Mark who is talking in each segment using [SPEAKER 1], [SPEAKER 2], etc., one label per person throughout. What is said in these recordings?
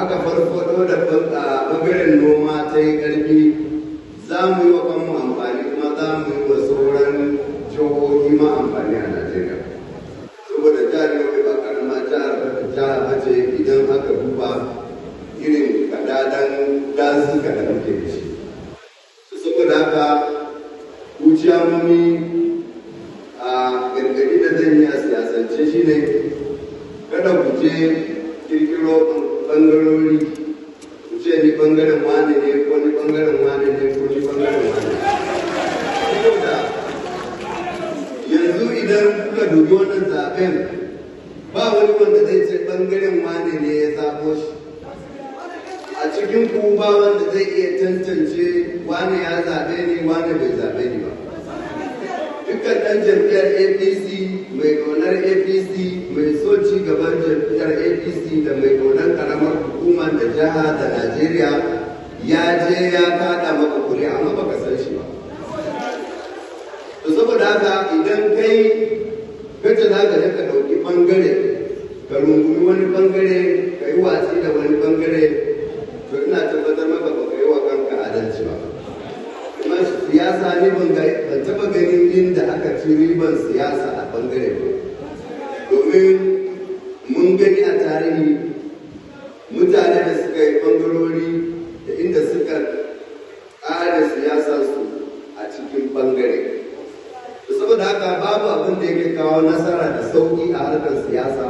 [SPEAKER 1] aka farfado da ɓangaren noma ta yi ƙarfi, za mu yi wa kanmu amfani kuma za mu yi wa sauran jihohi ma amfani a Najeriya. Saboda jihar Yobe ba karama jihar ba ce idan aka duba irin kadadan dazuka da muke da shi. Saboda haka kuciyamomi a gargadi da zan yi a siyasance shi ne kada ku je kirkiro bangarori ku ce ni bangaren wane ne ko ni bangaren wane ne ko ni bangaren wane ne. Saboda yanzu idan kuka dubi wannan zaben ba wani wanda zai ce bangaren wane ne ya zabo shi. A cikin ku ba wanda zai iya tantance wane ya zaɓe ni wane bai zaɓe ni ba. Dukkan ɗan jam'iyyar APC mai ƙaunar APC mai so ci gaban jam'iyyar APC da mai ƙaunar ƙaramar hukumar da jiha da Najeriya ya je ya kaɗa maka kuri'a amma baka san shi ba. To saboda haka idan kai kace za ka je ka ɗauki ɓangare ka rungumi wani ɓangare ka yi watsi da wani ɓangare to ina tabbatar maka ba ka yi wa kanka adalci ba. Kuma siyasa ne ban taɓa ganin inda aka ci riban siyasa a ɓangare ba. Domin mun gani a tarihi mutane da suka yi ɓangarori da inda suka ƙara siyasarsu a cikin ɓangare. Saboda haka babu abin da yake kawo nasara da sauƙi a harkar siyasa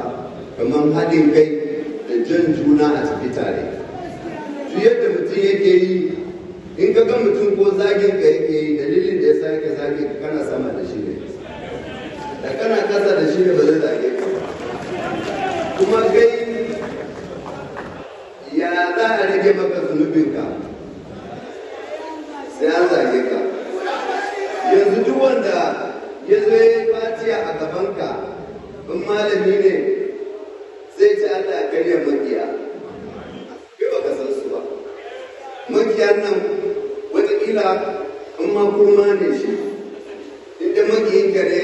[SPEAKER 1] kamar haɗin kai da jan juna a ciki tare. Duk yadda mutum yake yi in ka ga mutum ko zagin ka yake yi dalilin da ya sa yake zagin ka kana sama da shi ne, da kana kasa da shi ne ba zai zage ka ba. Kuma kai ya za a rage maka zunubinka sai an zage ka. Yanzu duk wanda ya zo ya yi fatiya a gabanka in malami ne zai ci Allah ya karya makiya. Kai baka san su ba. Makiyan nan wataƙila in ma kurma ne shi, inda makiyin gare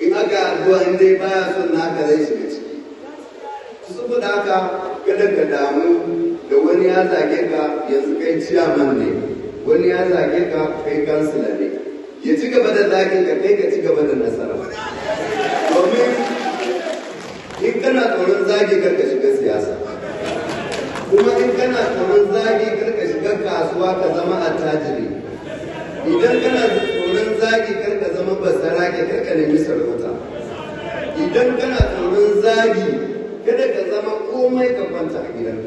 [SPEAKER 1] in aka addu'a in dai baya son naka zai shiga ciki. Saboda haka kada ka damu da wani ya zage ka yanzu kai ciyaman ne, wani ya zage ka kai kansila ne. Ya ci gaba da zagin ka kai ka ci gaba da nasara. Domin in kana tsoron zagi kar ka shiga siyasa. Kuma in kana tsoron zagi kar ka shiga kasuwa ka zama attajiri. Idan kana tsoron zagi kar ka zama basarake kar ka nemi sarauta. Idan kana tsoron zagi kada ka zama komai ka kwanta a gidanka.